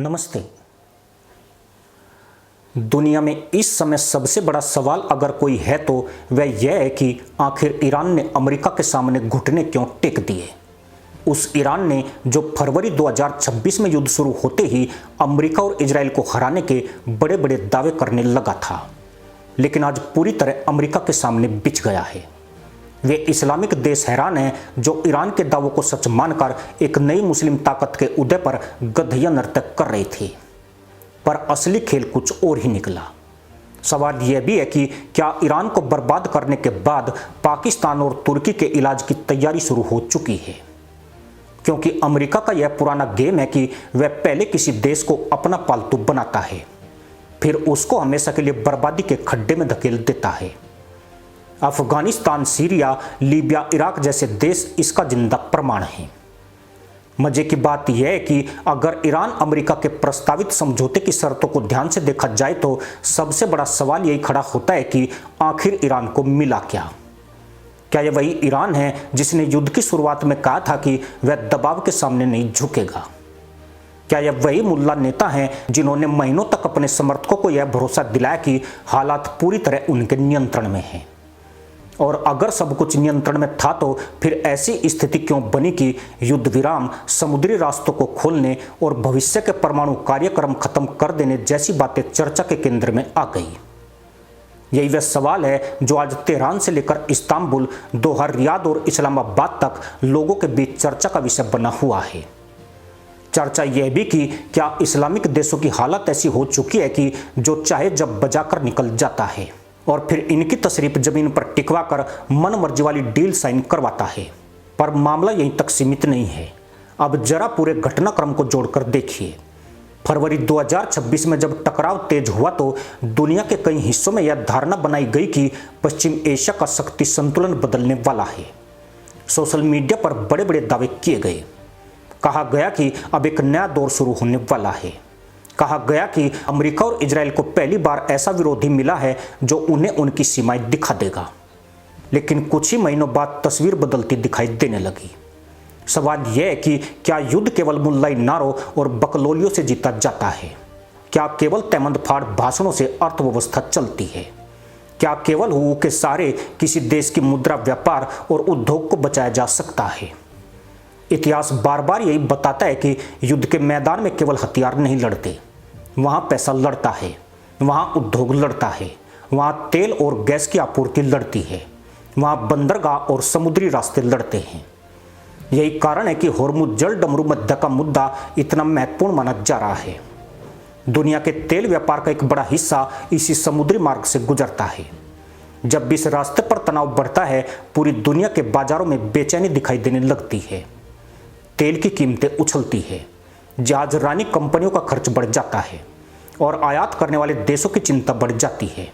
नमस्ते। दुनिया में इस समय सबसे बड़ा सवाल अगर कोई है तो वह यह है कि आखिर ईरान ने अमेरिका के सामने घुटने क्यों टेक दिए। उस ईरान ने जो फरवरी 2026 में युद्ध शुरू होते ही अमेरिका और इजराइल को हराने के बड़े बड़े दावे करने लगा था, लेकिन आज पूरी तरह अमेरिका के सामने बिछ गया है। वे इस्लामिक देश हैरान हैं जो ईरान के दावों को सच मानकर एक नई मुस्लिम ताकत के उदय पर गधैया नृत्य कर रही थी, पर असली खेल कुछ और ही निकला। सवाल यह भी है कि क्या ईरान को बर्बाद करने के बाद पाकिस्तान और तुर्की के इलाज की तैयारी शुरू हो चुकी है, क्योंकि अमेरिका का यह पुराना गेम है कि वह पहले किसी देश को अपना पालतू बनाता है, फिर उसको हमेशा के लिए बर्बादी के खड्डे में धकेल देता है। अफगानिस्तान, सीरिया, लीबिया, इराक जैसे देश इसका जिंदा प्रमाण हैं। मजे की बात यह है कि अगर ईरान अमेरिका के प्रस्तावित समझौते की शर्तों को ध्यान से देखा जाए तो सबसे बड़ा सवाल यही खड़ा होता है कि आखिर ईरान को मिला क्या। क्या यह वही ईरान है जिसने युद्ध की शुरुआत में कहा था कि वह दबाव के सामने नहीं झुकेगा? क्या यह वही मुल्ला नेता हैं जिन्होंने महीनों तक अपने समर्थकों को यह भरोसा दिलाया कि हालात पूरी तरह उनके नियंत्रण में हैं? और अगर सब कुछ नियंत्रण में था तो फिर ऐसी स्थिति क्यों बनी कि युद्ध विराम, समुद्री रास्तों को खोलने और भविष्य के परमाणु कार्यक्रम खत्म कर देने जैसी बातें चर्चा के केंद्र में आ गई? यही वह सवाल है जो आज तेहरान से लेकर इस्तांबुल, दोहा, रियाद और इस्लामाबाद तक लोगों के बीच चर्चा का विषय बना हुआ है। चर्चा यह भी कि क्या इस्लामिक देशों की हालत ऐसी हो चुकी है कि जो चाहे जब बजाकर निकल जाता है और फिर इनकी तशरीफ जमीन पर टिकवा कर मन मर्जी वाली डील साइन करवाता है। पर मामला यहीं तक सीमित नहीं है। अब जरा पूरे घटनाक्रम को जोड़कर देखिए। फरवरी 2026 में जब टकराव तेज हुआ तो दुनिया के कई हिस्सों में यह धारणा बनाई गई कि पश्चिम एशिया का शक्ति संतुलन बदलने वाला है। सोशल मीडिया पर बड़े बड़े दावे किए गए। कहा गया कि अब एक नया दौर शुरू होने वाला है। कहा गया कि अमेरिका और इजराइल को पहली बार ऐसा विरोधी मिला है जो उन्हें उनकी सीमाएं दिखा देगा। लेकिन कुछ ही महीनों बाद तस्वीर बदलती दिखाई देने लगी। सवाल यह है कि क्या युद्ध केवल मुल्लाई नारों और बकलोलियों से जीता जाता है? क्या केवल तहमंदफाड़ भाषणों से अर्थव्यवस्था चलती है? क्या केवल हुए के सहारे किसी देश की मुद्रा, व्यापार और उद्योग को बचाया जा सकता है? इतिहास बार बार यही बताता है कि युद्ध के मैदान में केवल हथियार नहीं लड़ते, वहाँ पैसा लड़ता है, वहाँ उद्योग लड़ता है, वहाँ तेल और गैस की आपूर्ति लड़ती है, वहाँ बंदरगाह और समुद्री रास्ते लड़ते हैं। यही कारण है कि होर्मुज जल डमरू मध्य का मुद्दा इतना महत्वपूर्ण माना जा रहा है। दुनिया के तेल व्यापार का एक बड़ा हिस्सा इसी समुद्री मार्ग से गुजरता है। जब भी इस रास्ते पर तनाव बढ़ता है, पूरी दुनिया के बाजारों में बेचैनी दिखाई देने लगती है। तेल की कीमतें उछलती है, जहाज रानी कंपनियों का खर्च बढ़ जाता है और आयात करने वाले देशों की चिंता बढ़ जाती है।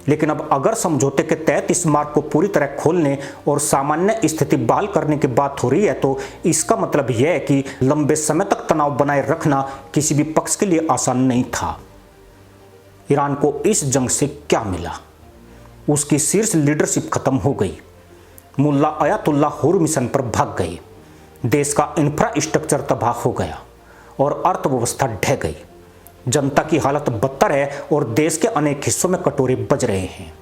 लेकिन अब अगर समझौते के तहत इस मार्ग को पूरी तरह खोलने और सामान्य स्थिति बहाल करने की बात हो रही है तो इसका मतलब यह है कि लंबे समय तक तनाव बनाए रखना किसी भी पक्ष के लिए आसान नहीं था। ईरान को इस जंग से क्या मिला? उसकी शीर्ष लीडरशिप खत्म हो गई। मुल्ला अयातुल्ला हुर मिशन पर भाग गए। देश का इंफ्रास्ट्रक्चर तबाह हो गया और अर्थव्यवस्था ढह गई। जनता की हालत बदतर है और देश के अनेक हिस्सों में कटोरे बज रहे हैं।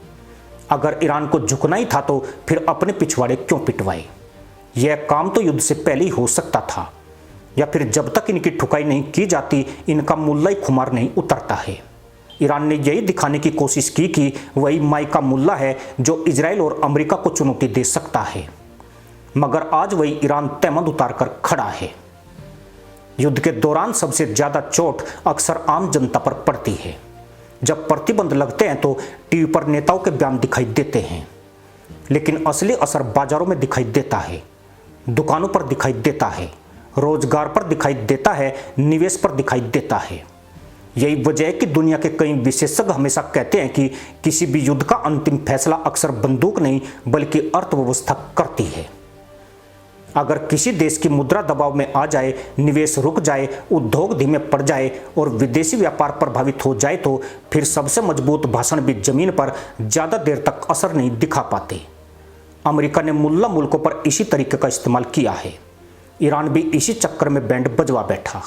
अगर ईरान को झुकना ही था तो फिर अपने पिछवाड़े क्यों पिटवाए? यह काम तो युद्ध से पहले ही हो सकता था, या फिर जब तक इनकी ठुकाई नहीं की जाती इनका मुल्ला ही खुमार नहीं उतरता है। ईरान ने यही दिखाने की कोशिश की कि वही माई का मुल्ला है जो इजराइल और अमेरिका को चुनौती दे सकता है, मगर आज वही ईरान तहमंद उतार कर खड़ा है। युद्ध के दौरान सबसे ज्यादा चोट अक्सर आम जनता पर पड़ती है। जब प्रतिबंध लगते हैं तो टीवी पर नेताओं के बयान दिखाई देते हैं, लेकिन असली असर बाजारों में दिखाई देता है, दुकानों पर दिखाई देता है, रोजगार पर दिखाई देता है, निवेश पर दिखाई देता है। यही वजह है कि दुनिया के कई विशेषज्ञ हमेशा कहते हैं कि किसी भी युद्ध का अंतिम फैसला अक्सर बंदूक नहीं बल्कि अर्थव्यवस्था करती है। अगर किसी देश की मुद्रा दबाव में आ जाए, निवेश रुक जाए, उद्योग धीमे पड़ जाए और विदेशी व्यापार प्रभावित हो जाए तो फिर सबसे मजबूत भाषण भी जमीन पर ज्यादा देर तक असर नहीं दिखा पाते। अमेरिका ने मुल्ला मुल्कों पर इसी तरीके का इस्तेमाल किया है। ईरान भी इसी चक्कर में बैंड बजवा बैठा।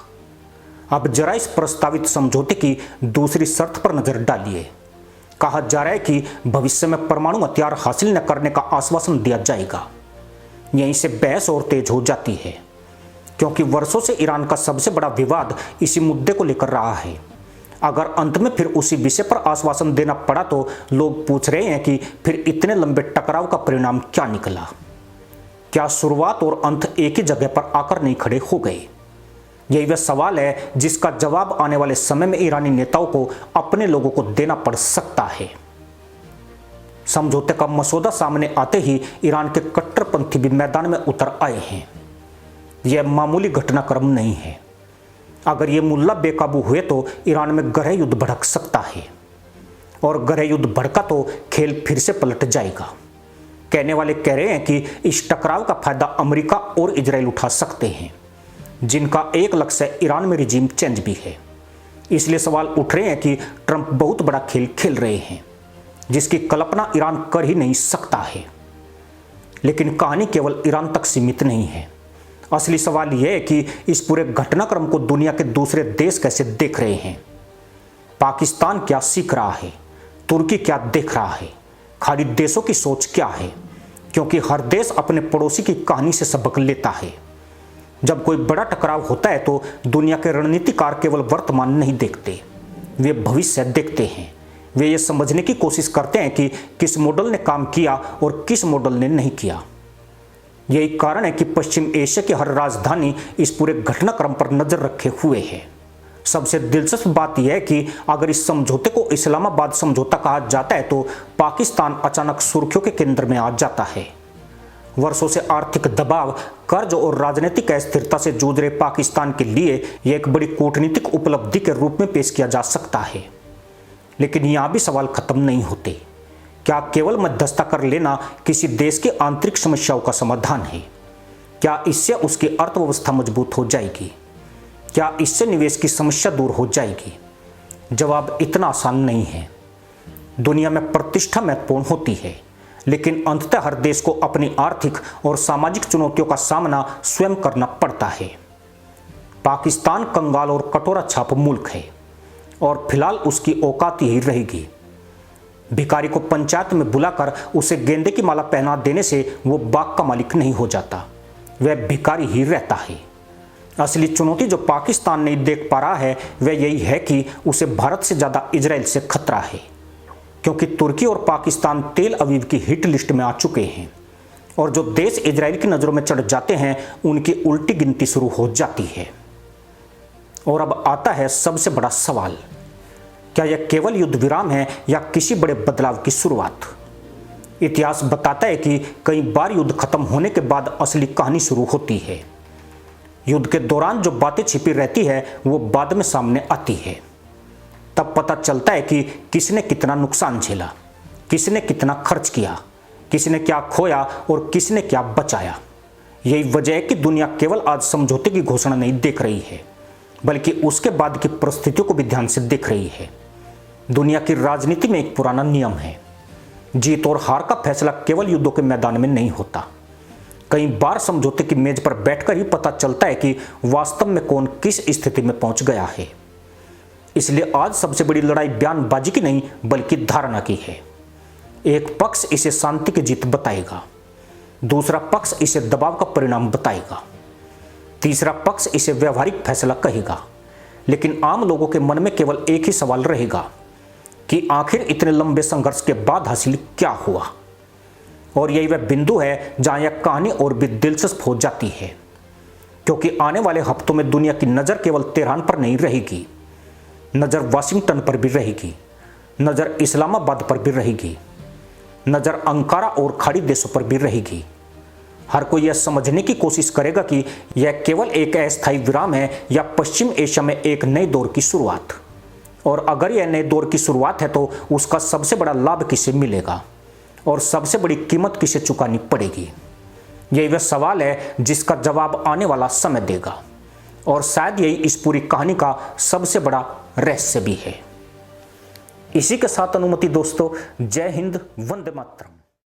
अब जरा इस प्रस्तावित समझौते की दूसरी शर्त पर नजर डालिए। कहा जा रहा है कि भविष्य में परमाणु हथियार हासिल न करने का आश्वासन दिया जाएगा। यहीं से बहस और तेज हो जाती है, क्योंकि वर्षों से ईरान का सबसे बड़ा विवाद इसी मुद्दे को लेकर रहा है। अगर अंत में फिर उसी विषय पर आश्वासन देना पड़ा तो लोग पूछ रहे हैं कि फिर इतने लंबे टकराव का परिणाम क्या निकला? क्या शुरुआत और अंत एक ही जगह पर आकर नहीं खड़े हो गए? यही वह सवाल है जिसका जवाब आने वाले समय में ईरानी नेताओं को अपने लोगों को देना पड़ सकता है। समझौते का मसौदा सामने आते ही ईरान के कट्टरपंथी भी मैदान में उतर आए हैं। यह मामूली घटनाक्रम नहीं है। अगर ये मुल्ला बेकाबू हुए तो ईरान में गृह युद्ध भड़क सकता है, और गृह युद्ध भड़का तो खेल फिर से पलट जाएगा। कहने वाले कह रहे हैं कि इस टकराव का फायदा अमेरिका और इजराइल उठा सकते हैं, जिनका एक लक्ष्य ईरान में रिजीम चेंज भी है। इसलिए सवाल उठ रहे हैं कि ट्रंप बहुत बड़ा खेल खेल रहे हैं, जिसकी कल्पना ईरान कर ही नहीं सकता है। लेकिन कहानी केवल ईरान तक सीमित नहीं है। असली सवाल यह है कि इस पूरे घटनाक्रम को दुनिया के दूसरे देश कैसे देख रहे हैं। पाकिस्तान क्या सीख रहा है? तुर्की क्या देख रहा है? खाड़ी देशों की सोच क्या है? क्योंकि हर देश अपने पड़ोसी की कहानी से सबक लेता है। जब कोई बड़ा टकराव होता है तो दुनिया के रणनीतिकार केवल वर्तमान नहीं देखते, वे भविष्य देखते हैं। वे ये समझने की कोशिश करते हैं कि किस मॉडल ने काम किया और किस मॉडल ने नहीं किया। यही कारण है कि पश्चिम एशिया की हर राजधानी इस पूरे घटनाक्रम पर नजर रखे हुए है। सबसे दिलचस्प बात यह है कि अगर इस समझौते को इस्लामाबाद समझौता कहा जाता है तो पाकिस्तान अचानक सुर्खियों के केंद्र में आ जाता है। वर्षों से आर्थिक दबाव, कर्ज और राजनीतिक अस्थिरता से जूझ रहे पाकिस्तान के लिए यह एक बड़ी कूटनीतिक उपलब्धि के रूप में पेश किया जा सकता है। लेकिन यहां भी सवाल खत्म नहीं होते। क्या केवल मध्यस्थता कर लेना किसी देश की आंतरिक समस्याओं का समाधान है? क्या इससे उसकी अर्थव्यवस्था मजबूत हो जाएगी? क्या इससे निवेश की समस्या दूर हो जाएगी? जवाब इतना आसान नहीं है। दुनिया में प्रतिष्ठा महत्वपूर्ण होती है, लेकिन अंततः हर देश को अपनी आर्थिक और सामाजिक चुनौतियों का सामना स्वयं करना पड़ता है। पाकिस्तान कंगाल और कटोरा छाप मुल्क है, और फिलहाल उसकी औकात यही रहेगी। भिखारी को पंचायत में बुलाकर उसे गेंदे की माला पहना देने से वो बाग का मालिक नहीं हो जाता, वह भिखारी ही रहता है। असली चुनौती जो पाकिस्तान नहीं देख पा रहा है वह यही है कि उसे भारत से ज़्यादा इजराइल से खतरा है, क्योंकि तुर्की और पाकिस्तान तेल अवीव की हिट लिस्ट में आ चुके हैं, और जो देश इजराइल की नज़रों में चढ़ जाते हैं उनकी उल्टी गिनती शुरू हो जाती है। और अब आता है सबसे बड़ा सवाल, क्या यह केवल युद्ध विराम है या किसी बड़े बदलाव की शुरुआत? इतिहास बताता है कि कई बार युद्ध खत्म होने के बाद असली कहानी शुरू होती है। युद्ध के दौरान जो बातें छिपी रहती है वो बाद में सामने आती है। तब पता चलता है कि किसने कितना नुकसान झेला, किसने कितना खर्च किया, किसने क्या खोया और किसने क्या बचाया। यही वजह है कि दुनिया केवल आज समझौते की घोषणा नहीं देख रही है, बल्कि उसके बाद की परिस्थितियों को भी ध्यान से देख रही है। दुनिया की राजनीति में एक पुराना नियम है, जीत और हार का फैसला केवल युद्धों के मैदान में नहीं होता। कई बार समझौते की मेज पर बैठकर ही पता चलता है कि वास्तव में कौन किस स्थिति में पहुंच गया है। इसलिए आज सबसे बड़ी लड़ाई बयानबाजी की नहीं बल्कि धारणा की है। एक पक्ष इसे शांति की जीत बताएगा, दूसरा पक्ष इसे दबाव का परिणाम बताएगा, तीसरा पक्ष इसे व्यवहारिक फैसला कहेगा। लेकिन आम लोगों के मन में केवल एक ही सवाल रहेगा कि आखिर इतने लंबे संघर्ष के बाद हासिल क्या हुआ। और यही वह बिंदु है जहां यह कहानी और भी दिलचस्प हो जाती है, क्योंकि आने वाले हफ्तों में दुनिया की नज़र केवल तेहरान पर नहीं रहेगी, नज़र वाशिंगटन पर भी रहेगी, नज़र इस्लामाबाद पर भी रहेगी, नज़र अंकारा और खाड़ी देशों पर भी रहेगी। हर कोई यह समझने की कोशिश करेगा कि यह केवल एक अस्थायी विराम है या पश्चिम एशिया में एक नए दौर की शुरुआत। और अगर यह नए दौर की शुरुआत है तो उसका सबसे बड़ा लाभ किसे मिलेगा और सबसे बड़ी कीमत किसे चुकानी पड़ेगी। यही वह सवाल है जिसका जवाब आने वाला समय देगा, और शायद यही इस पूरी कहानी का सबसे बड़ा रहस्य भी है। इसी के साथ अनुमति दोस्तों, जय हिंद, वंदे मातरम।